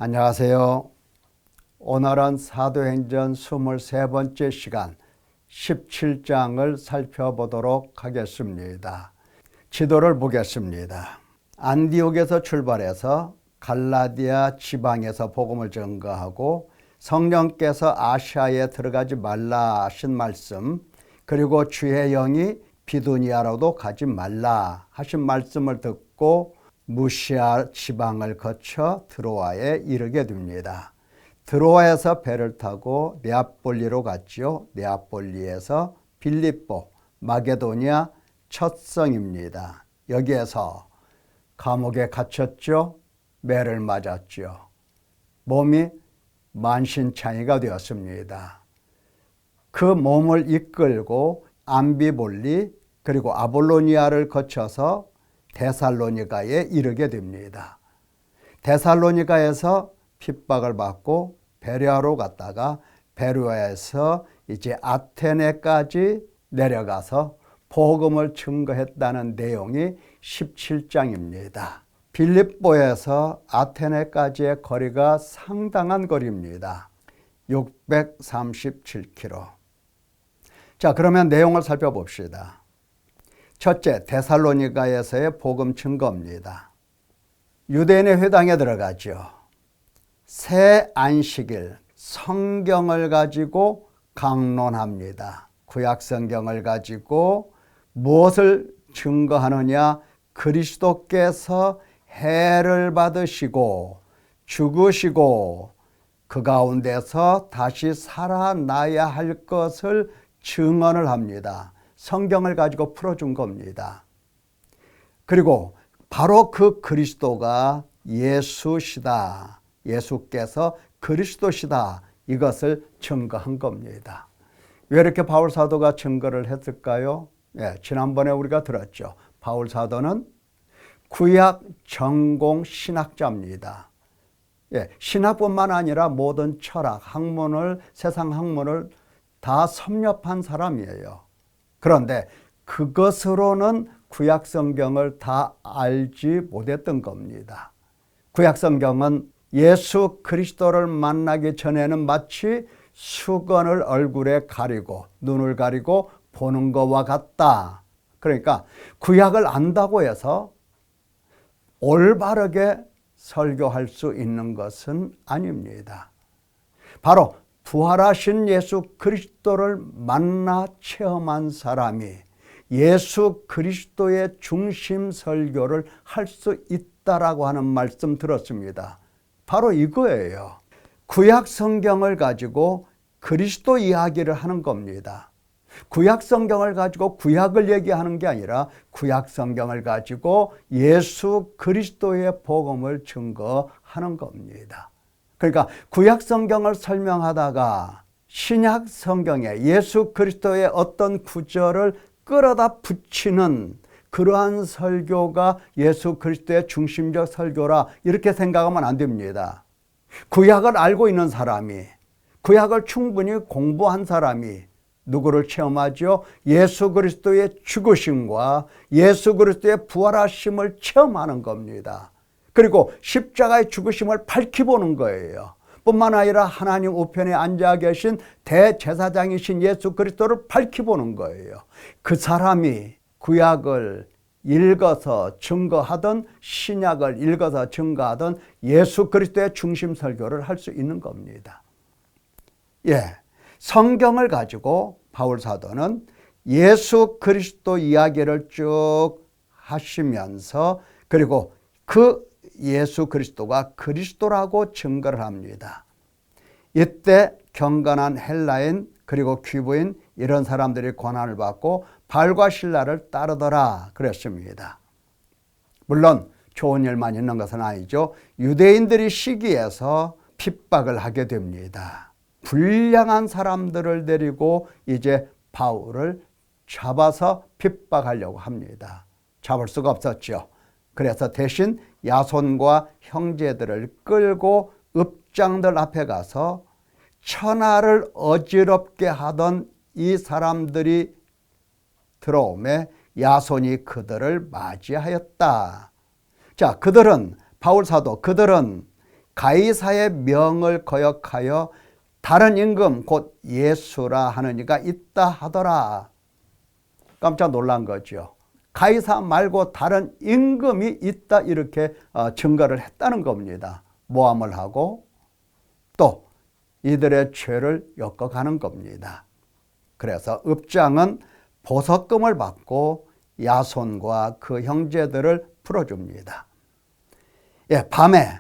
안녕하세요. 오늘은 사도행전 23번째 시간 17장을 살펴보도록 하겠습니다. 지도를 보겠습니다. 안디옥에서 출발해서 갈라디아 지방에서 복음을 전거하고 성령께서 아시아에 들어가지 말라 하신 말씀, 그리고 주의 영이 비두니아로도 가지 말라 하신 말씀을 듣고 무시아 지방을 거쳐 드로아에 이르게 됩니다. 드로아에서 배를 타고 네아폴리로 갔죠. 네아폴리에서 빌립보, 마게도니아 첫 성입니다. 여기에서 감옥에 갇혔죠. 매를 맞았죠. 몸이 만신창이가 되었습니다. 그 몸을 이끌고 암비볼리 그리고 아볼로니아를 거쳐서 데살로니가에 이르게 됩니다. 데살로니가에서 핍박을 받고 베레아로 갔다가 베레아에서 이제 아테네까지 내려가서 복음을 증거했다는 내용이 17장입니다. 빌립보에서 아테네까지의 거리가 상당한 거리입니다. 637km. 자, 그러면 내용을 살펴봅시다. 첫째, 데살로니가에서의 복음 증거입니다. 유대인의 회당에 들어가죠. 새 안식일 성경을 가지고 강론합니다. 구약 성경을 가지고 무엇을 증거하느냐? 그리스도께서 해를 받으시고 죽으시고 그 가운데서 다시 살아나야 할 것을 증언을 합니다. 성경을 가지고 풀어준 겁니다. 그리고 바로 그 그리스도가 예수시다. 예수께서 그리스도시다. 이것을 증거한 겁니다. 왜 이렇게 바울 사도가 증거를 했을까요? 지난번에 우리가 들었죠. 바울 사도는 구약 전공 신학자입니다. 신학뿐만 아니라 모든 철학, 학문을, 세상 학문을 다 섭렵한 사람이에요. 그런데 그것으로는 구약 성경을 다 알지 못했던 겁니다. 구약 성경은 예수 그리스도를 만나기 전에는 마치 수건을 얼굴에 가리고 눈을 가리고 보는 것과 같다. 그러니까 구약을 안다고 해서 올바르게 설교할 수 있는 것은 아닙니다. 바로 부활하신 예수 그리스도를 만나 체험한 사람이 예수 그리스도의 중심 설교를 할 수 있다라고 하는 말씀 들었습니다. 바로 이거예요. 구약 성경을 가지고 그리스도 이야기를 하는 겁니다. 구약 성경을 가지고 구약을 얘기하는 게 아니라 구약 성경을 가지고 예수 그리스도의 복음을 증거하는 겁니다. 그러니까 구약 성경을 설명하다가 신약 성경에 예수 그리스도의 어떤 구절을 끌어다 붙이는 그러한 설교가 예수 그리스도의 중심적 설교라 이렇게 생각하면 안 됩니다. 구약을 알고 있는 사람이, 구약을 충분히 공부한 사람이 누구를 체험하죠? 예수 그리스도의 죽으심과 예수 그리스도의 부활하심을 체험하는 겁니다. 그리고 십자가의 죽으심을 밝히보는 거예요. 뿐만 아니라 하나님 우편에 앉아 계신 대제사장이신 예수 그리스도를 밝히보는 거예요. 그 사람이 구약을 읽어서 증거하던 신약을 읽어서 증거하던 예수 그리스도의 중심 설교를 할 수 있는 겁니다. 성경을 가지고 바울 사도는 예수 그리스도 이야기를 쭉 하시면서 그리고 그 예수 그리스도가 그리스도라고 증거를 합니다. 이때 경건한 헬라인 그리고 귀부인 이런 사람들이 고난을 받고 바울과 실라를 따르더라 그랬습니다. 물론 좋은 일만 있는 것은 아니죠. 유대인들이 시기해서 핍박을 하게 됩니다. 불량한 사람들을 데리고 이제 바울을 잡아서 핍박하려고 합니다. 잡을 수가 없었죠. 그래서 대신 야손과 형제들을 끌고 읍장들 앞에 가서 천하를 어지럽게 하던 이 사람들이 들어오매 야손이 그들을 맞이하였다. 자, 그들은 바울 사도 그들은 가이사의 명을 거역하여 다른 임금 곧 예수라 하는 이가 있다 하더라. 깜짝 놀란 거죠. 가이사 말고 다른 임금이 있다 이렇게 증거를 했다는 겁니다. 모함을 하고 또 이들의 죄를 엮어가는 겁니다. 그래서 읍장은 보석금을 받고 야손과 그 형제들을 풀어줍니다. 밤에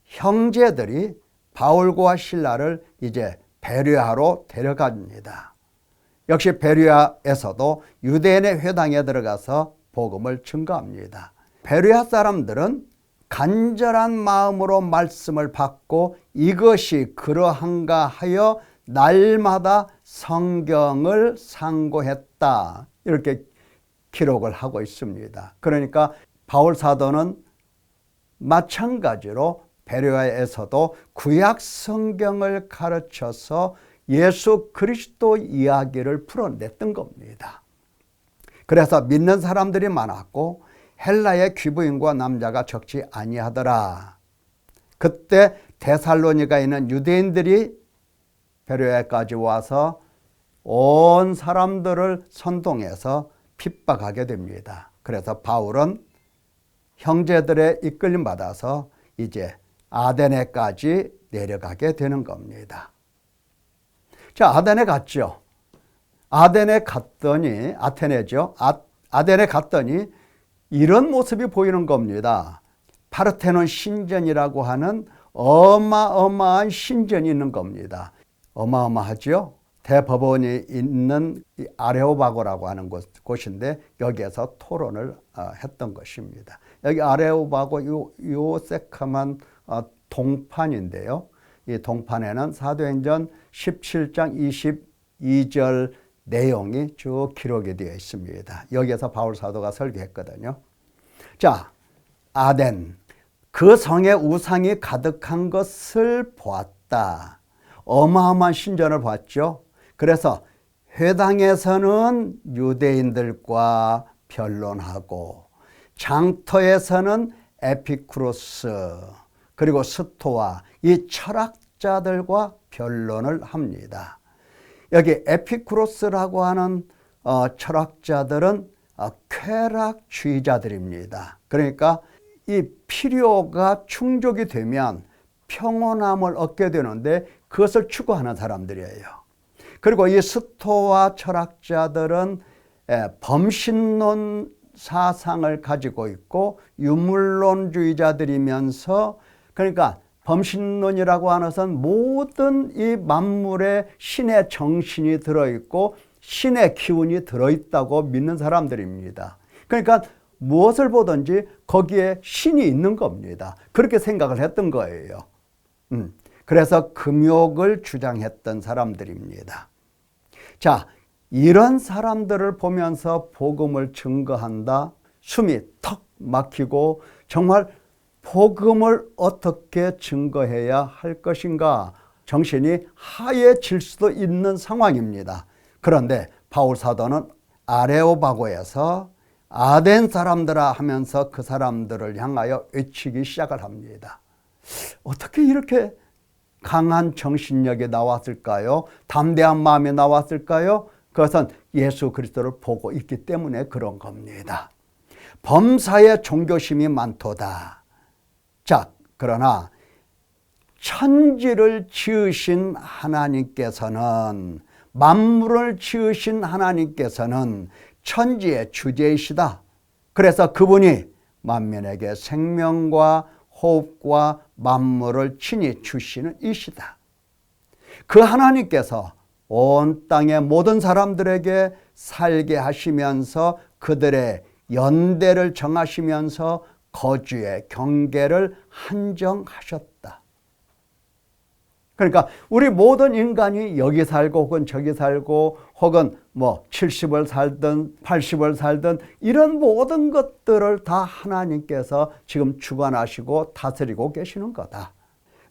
형제들이 바울과 실라를 이제 베레아로 데려갑니다. 역시 베레아에서도 유대인의 회당에 들어가서 복음을 증거합니다. 베레아 사람들은 간절한 마음으로 말씀을 받고 이것이 그러한가 하여 날마다 성경을 상고했다. 이렇게 기록을 하고 있습니다. 그러니까 바울 사도는 마찬가지로 베레아에서도 구약 성경을 가르쳐서 예수 그리스도 이야기를 풀어냈던 겁니다. 그래서 믿는 사람들이 많았고 헬라의 귀부인과 남자가 적지 아니하더라. 그때 데살로니가에 있는 유대인들이 베레아까지 와서 온 사람들을 선동해서 핍박하게 됩니다. 그래서 바울은 형제들의 이끌림 받아서 이제 아데네까지 내려가게 되는 겁니다. 자, 아데네 갔죠. 아데네 갔더니 아테네죠. 아데네 갔더니 이런 모습이 보이는 겁니다. 파르테논 신전이라고 하는 어마어마한 신전이 있는 겁니다. 어마어마하죠. 대법원이 있는 아레오바고라고 하는 곳인데 여기에서 토론을 했던 것입니다. 여기 아레오바고 요 새카만 동판인데요. 이 동판에는 사도행전 17장 22절 내용이 쭉 기록이 되어 있습니다. 여기에서 바울 사도가 설교했거든요. 자, 아덴, 그 성에 우상이 가득한 것을 보았다. 어마어마한 신전을 봤죠. 그래서 회당에서는 유대인들과 변론하고 장터에서는 에피쿠로스 그리고 스토아 이 철학자들과 변론을 합니다. 여기 에피쿠로스라고 하는 철학자들은 쾌락주의자들입니다. 그러니까 이 필요가 충족이 되면 평온함을 얻게 되는데 그것을 추구하는 사람들이에요. 그리고 이 스토아 철학자들은 범신론 사상을 가지고 있고 유물론주의자들이면서 그러니까 범신론이라고 하는 것은 모든 이 만물에 신의 정신이 들어있고 신의 기운이 들어있다고 믿는 사람들입니다. 그러니까 무엇을 보든지 거기에 신이 있는 겁니다. 그렇게 생각을 했던 거예요. 그래서 금욕을 주장했던 사람들입니다. 자, 이런 사람들을 보면서 복음을 증거한다. 숨이 턱 막히고 정말 복음을 어떻게 증거해야 할 것인가 정신이 하얘질 수도 있는 상황입니다. 그런데 바울 사도는 아레오바고에서 아덴 사람들아 하면서 그 사람들을 향하여 외치기 시작을 합니다. 어떻게 이렇게 강한 정신력이 나왔을까요? 담대한 마음이 나왔을까요? 그것은 예수 그리스도를 보고 있기 때문에 그런 겁니다. 범사에 종교심이 많도다. 자, 그러나 천지를 지으신 하나님께서는 만물을 지으신 하나님께서는 천지의 주제이시다. 그래서 그분이 만민에게 생명과 호흡과 만물을 친히 주시는 이시다. 그 하나님께서 온 땅의 모든 사람들에게 살게 하시면서 그들의 연대를 정하시면서 거주의 경계를 한정하셨다. 그러니까 우리 모든 인간이 여기 살고 혹은 저기 살고 혹은 70을 살든 80을 살든 이런 모든 것들을 다 하나님께서 지금 주관하시고 다스리고 계시는 거다.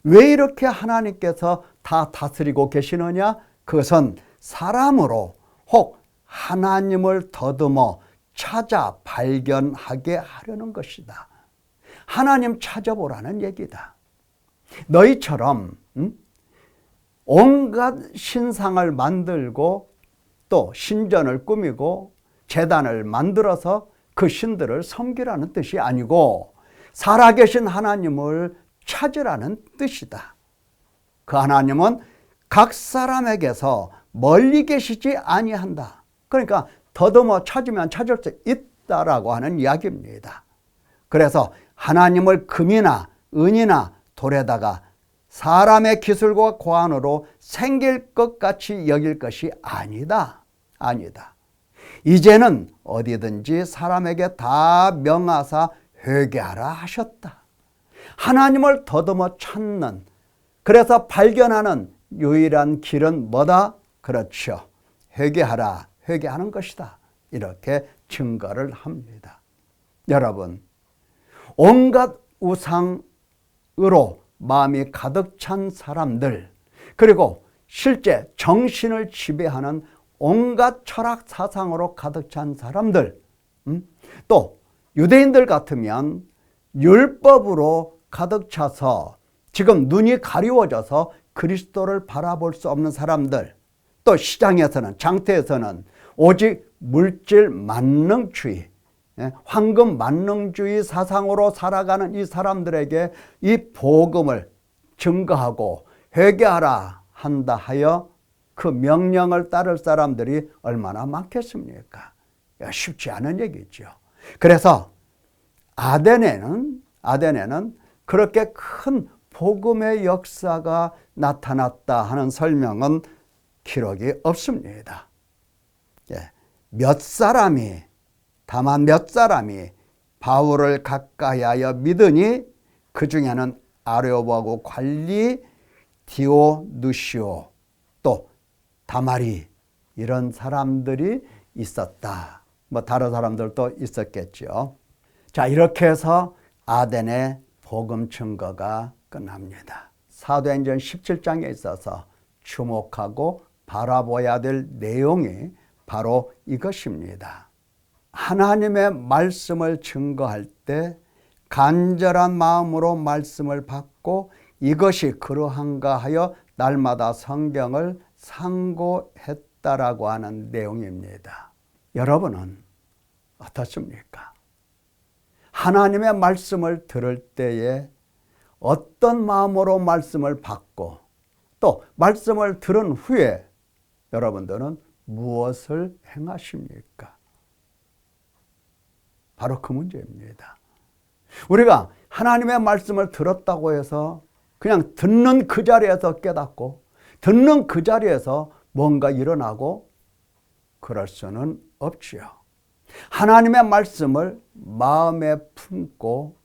왜 이렇게 하나님께서 다 다스리고 계시느냐? 그것은 사람으로 혹 하나님을 더듬어 찾아 발견하게 하려는 것이다. 하나님 찾아보라는 얘기다. 너희처럼 온갖 신상을 만들고 또 신전을 꾸미고 제단을 만들어서 그 신들을 섬기라는 뜻이 아니고 살아계신 하나님을 찾으라는 뜻이다. 그 하나님은 각 사람에게서 멀리 계시지 아니한다. 그러니까 더듬어 찾으면 찾을 수 있다라고 하는 이야기입니다. 그래서 하나님을 금이나 은이나 돌에다가 사람의 기술과 고안으로 생길 것 같이 여길 것이 아니다. 아니다. 이제는 어디든지 사람에게 다 명하사 회개하라 하셨다. 하나님을 더듬어 찾는, 그래서 발견하는 유일한 길은 뭐다? 그렇죠. 회개하라, 회개하는 것이다. 이렇게 증거를 합니다. 여러분, 온갖 우상으로 마음이 가득 찬 사람들, 그리고 실제 정신을 지배하는 온갖 철학 사상으로 가득 찬 사람들, 또 유대인들 같으면 율법으로 가득 차서 지금 눈이 가리워져서 그리스도를 바라볼 수 없는 사람들, 또 시장에서는, 장터에서는 오직 물질 만능주의, 황금 만능주의 사상으로 살아가는 이 사람들에게 이 복음을 증거하고 회개하라 한다 하여 그 명령을 따를 사람들이 얼마나 많겠습니까? 쉽지 않은 얘기죠. 그래서 아덴에는 그렇게 큰 복음의 역사가 나타났다 하는 설명은 기록이 없습니다. 다만 몇 사람이 바울을 가까이하여 믿으니 그 중에는 아레오보하고 관리, 디오누시오, 또 다마리, 이런 사람들이 있었다. 다른 사람들도 있었겠죠. 자, 이렇게 해서 아덴의 복음 증거가 끝납니다. 사도행전 17장에 있어서 주목하고 바라봐야 될 내용이 바로 이것입니다. 하나님의 말씀을 증거할 때 간절한 마음으로 말씀을 받고 이것이 그러한가 하여 날마다 성경을 상고했다라고 하는 내용입니다. 여러분은 어떻습니까? 하나님의 말씀을 들을 때에 어떤 마음으로 말씀을 받고 또 말씀을 들은 후에 여러분들은 무엇을 행하십니까? 바로 그 문제입니다. 우리가 하나님의 말씀을 들었다고 해서 그냥 듣는 그 자리에서 깨닫고 듣는 그 자리에서 뭔가 일어나고 그럴 수는 없지요. 하나님의 말씀을 마음에 품고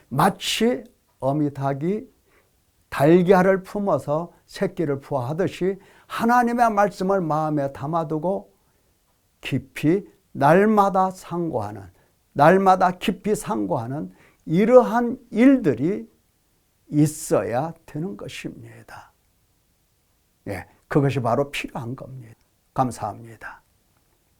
마치 어미닭이 달걀을 품어서 새끼를 부화하듯이 하나님의 말씀을 마음에 담아두고 깊이 날마다 상고하는, 날마다 깊이 상고하는 이러한 일들이 있어야 되는 것입니다. 그것이 바로 필요한 겁니다. 감사합니다.